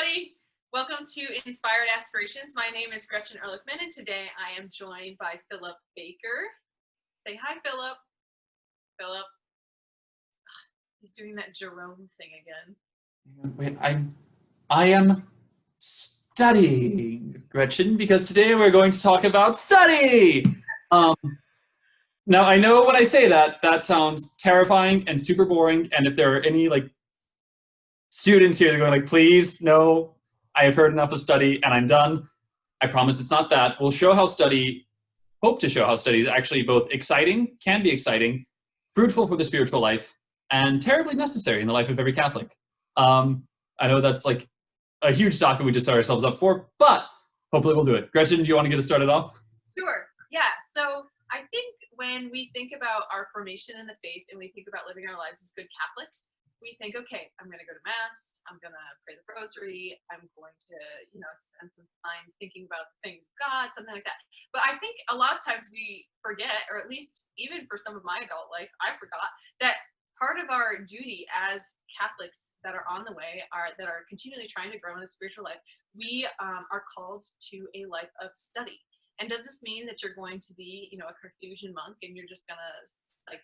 everybody. Welcome to Inspired Aspirations. My name is Gretchen Ehrlichman, and today I am joined by Phillip Baker. Say hi, Phillip. Phillip. He's doing that Jerome thing again. Wait, I am studying, Gretchen, because today we're going to talk about study. Now, I know when I say that, that sounds terrifying and super boring, and if there are any students here that are going please, no, I have heard enough of study and I'm done. I promise it's not that. We'll hope to show how study is actually both exciting, can be exciting, fruitful for the spiritual life, and terribly necessary in the life of every Catholic. I know that's a huge topic we just set ourselves up for, but hopefully we'll do it. Gretchen, do you want to get us started off? Sure. Yeah. So I think when we think about our formation in the faith and we think about living our lives as good Catholics, we think, okay, I'm going to go to Mass, I'm going to pray the rosary, I'm going to, spend some time thinking about the things of God, something like that. But I think a lot of times we forget, or at least even for some of my adult life, I forgot that part of our duty as Catholics that are on the way, that are continually trying to grow in the spiritual life, we are called to a life of study. And does this mean that you're going to be, a Carthusian monk and you're just going to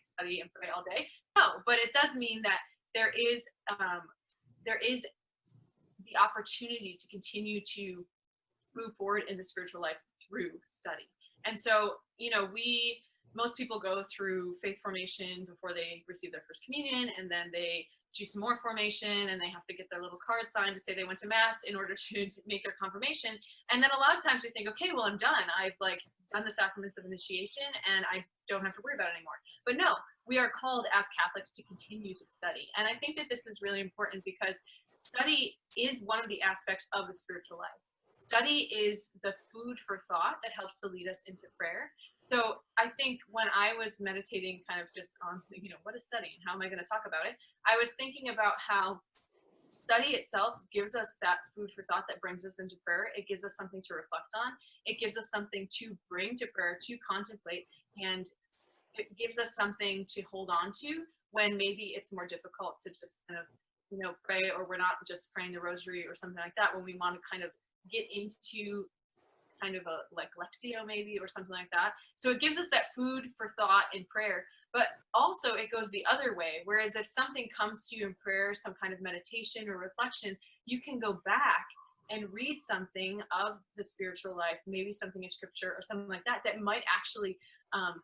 study and pray all day? No, but it does mean that there is the opportunity to continue to move forward in the spiritual life through study. And so, most people go through faith formation before they receive their first communion, and then they do some more formation, and they have to get their little card signed to say they went to Mass in order to make their confirmation. And then a lot of times we think, okay, well, I'm done. I've done the sacraments of initiation, and I don't have to worry about it anymore. But no, we are called as Catholics to continue to study. And I think that this is really important because study is one of the aspects of the spiritual life. Study is the food for thought that helps to lead us into prayer. So I think when I was meditating kind of just on, what is study and how am I going to talk about it, I was thinking about how study itself gives us that food for thought that brings us into prayer. It gives us something to reflect on. It gives us something to bring to prayer, to contemplate, and it gives us something to hold on to when maybe it's more difficult to just kind of, pray, or we're not just praying the rosary or something like that, when we want to kind of get into kind of a Lectio maybe or something like that. So it gives us that food for thought in prayer, but also it goes the other way. Whereas if something comes to you in prayer, some kind of meditation or reflection, you can go back and read something of the spiritual life, maybe something in scripture or something like that, that might actually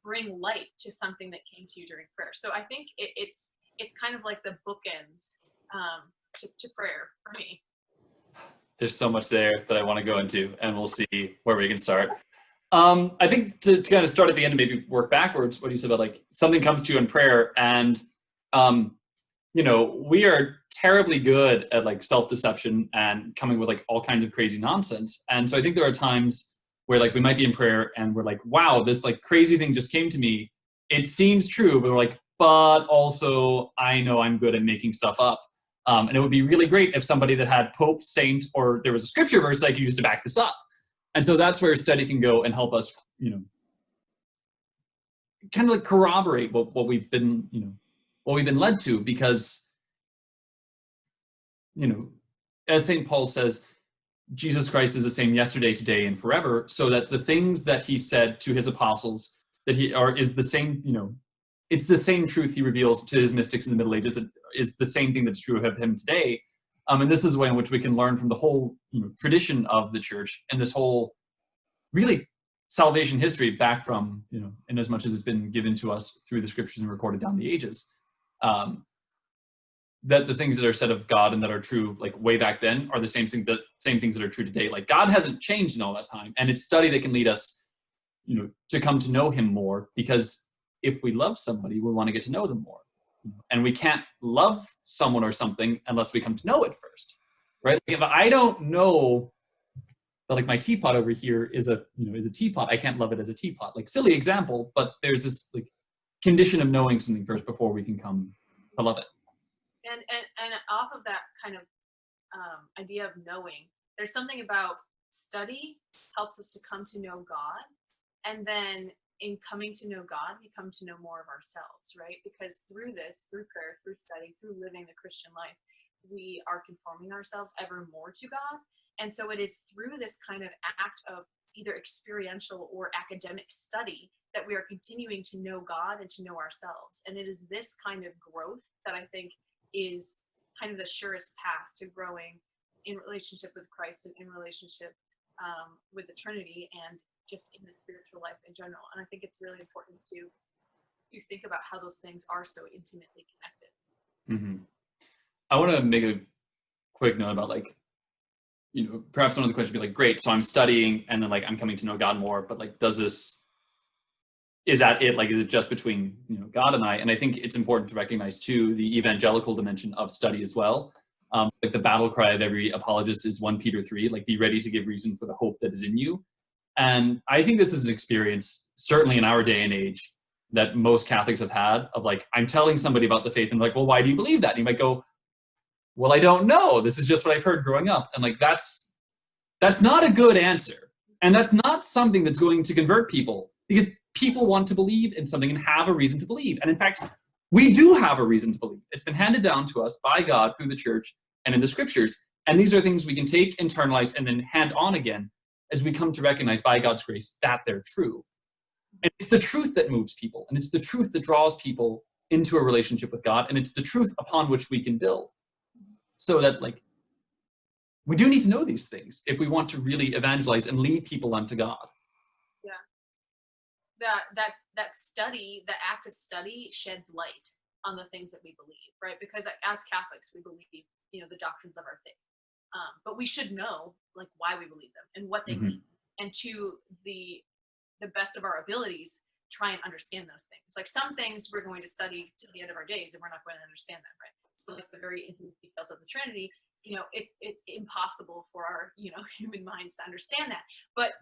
bring light to something that came to you during prayer. So I think it's kind of like the bookends to prayer for me. There's so much there that I want to go into, and we'll see where we can start. I think to kind of start at the end and maybe work backwards, what you said about something comes to you in prayer, and we are terribly good at self-deception and coming with all kinds of crazy nonsense. And so I think there are times where we might be in prayer and we're wow, this crazy thing just came to me. It seems true, but we're but also I know I'm good at making stuff up. And it would be really great if somebody that had Pope, Saint, or there was a scripture verse I could use to back this up. And so that's where study can go and help us, kind of corroborate what we've been, what we've been led to, because, as St. Paul says, Jesus Christ is the same yesterday, today, and forever, so that the things that he said to his apostles is the same, it's the same truth he reveals to his mystics in the Middle Ages that is the same thing that's true of him today. And this is a way in which we can learn from the whole tradition of the church and this whole really salvation history back from, in as much as it's been given to us through the scriptures and recorded down the ages, that the things that are said of God and that are true way back then are the same things that are true today. God hasn't changed in all that time. And it's study that can lead us, to come to know him more, because if we love somebody, we want to get to know them more. And we can't love someone or something unless we come to know it first, right? If I don't know that my teapot over here is a teapot, I can't love it as a teapot. Silly example, but there's this condition of knowing something first before we can come to love it. And off of that kind of idea of knowing, there's something about study helps us to come to know God, and then in coming to know God, we come to know more of ourselves, right? Because through prayer, through study, through living the Christian life, we are conforming ourselves ever more to God. And so it is through this kind of act of either experiential or academic study that we are continuing to know God and to know ourselves. And it is this kind of growth that I think is kind of the surest path to growing in relationship with Christ and in relationship with the Trinity and just in the spiritual life in general. And I think it's really important to think about how those things are so intimately connected. Mm-hmm. I want to make a quick note about like, you know, perhaps one of the questions would be like, great, so I'm studying and then like I'm coming to know God more, but like, is that it? Like, is it just between, you know, God and I? And I think it's important to recognize too the evangelical dimension of study as well. Like the battle cry of every apologist is 1 Peter 3, like be ready to give reason for the hope that is in you. And I think this is an experience, certainly in our day and age, that most Catholics have had of like, I'm telling somebody about the faith and like, well, why do you believe that? And you might go, well, I don't know. This is just what I've heard growing up. And like, that's not a good answer. And that's not something that's going to convert people, because people want to believe in something and have a reason to believe. And in fact, we do have a reason to believe. It's been handed down to us by God through the church and in the scriptures. And these are things we can take, internalize, and then hand on again as we come to recognize by God's grace that they're true. And it's the truth that moves people. And it's the truth that draws people into a relationship with God. And it's the truth upon which we can build. So that like, we do need to know these things if we want to really evangelize and lead people unto God. Yeah. That study, the act of study sheds light on the things that we believe, right? Because as Catholics, we believe, you know, the doctrines of our faith. But we should know like why we believe them and what they mean. And to the best of our abilities, try and understand those things. Like some things we're going to study to the end of our days and we're not going to understand them, right? So like the very intimate details of the Trinity, you know, it's impossible for our, you know, human minds to understand that. But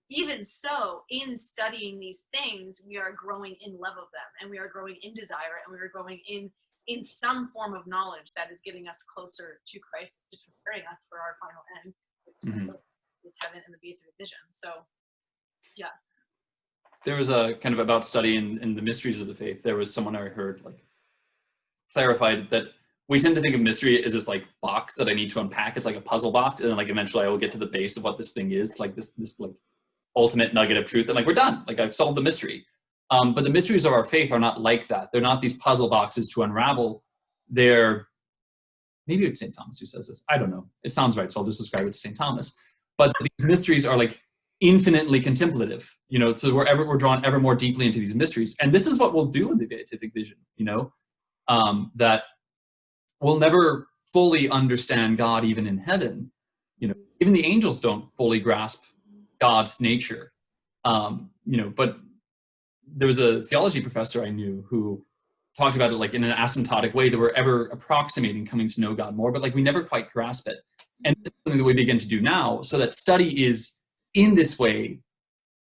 even so, in studying these things, we are growing in love of them, and we are growing in desire, and we are growing in some form of knowledge that is getting us closer to Christ, just preparing us for our final end, which is heaven and the beatific vision. So, yeah. There was a kind of about studying in the mysteries of the faith. There was someone I heard like clarified that we tend to think of mystery as this like box that I need to unpack. It's like a puzzle box, and then like eventually I will get to the base of what this thing is, like this like ultimate nugget of truth, and like we're done. Like I've solved the mystery. But the mysteries of our faith are not like that. They're not these puzzle boxes to unravel. They're, maybe it's St. Thomas who says this. I don't know. It sounds right, so I'll just ascribe it to St. Thomas. But these mysteries are like infinitely contemplative, you know, so we're drawn ever more deeply into these mysteries. And this is what we'll do in the beatific vision, you know, that we'll never fully understand God even in heaven. You know, even the angels don't fully grasp God's nature. You know, but there was a theology professor I knew who talked about it like in an asymptotic way, that we're ever approximating coming to know God more, but like we never quite grasp it. And this is something that we begin to do now, so that study is in this way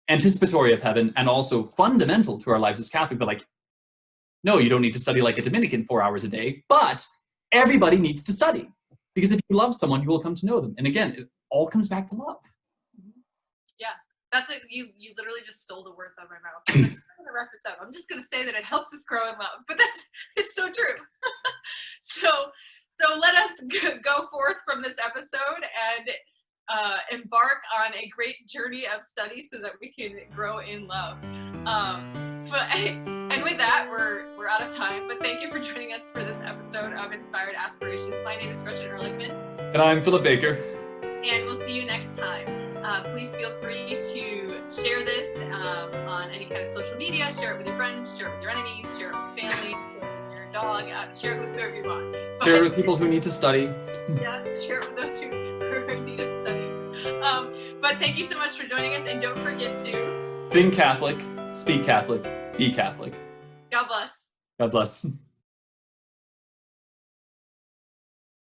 anticipatory of heaven and also fundamental to our lives as Catholics. But like, no, you don't need to study like a Dominican 4 hours a day, but everybody needs to study, because if you love someone, you will come to know them. And again, it all comes back to love. Yeah, that's it. You literally just stole the words out of my mouth. I'm gonna wrap this up. I'm just gonna say that it helps us grow in love, but it's so true. So let us go forth from this episode and embark on a great journey of study so that we can grow in love. And with that, we're out of time. But thank you for joining us for this episode of Inspired Aspirations. My name is Gretchen Ehrlichman. And I'm Phillip Baker. And we'll see you next time. Please feel free to share this on any kind of social media. Share it with your friends, share it with your enemies, share it with your family, share it with your dog, share it with whoever you want. But, share it with people who need to study. Yeah, share it with those who are in need of study. But thank you so much for joining us, and don't forget to think Catholic, speak Catholic, be Catholic. God bless. God bless.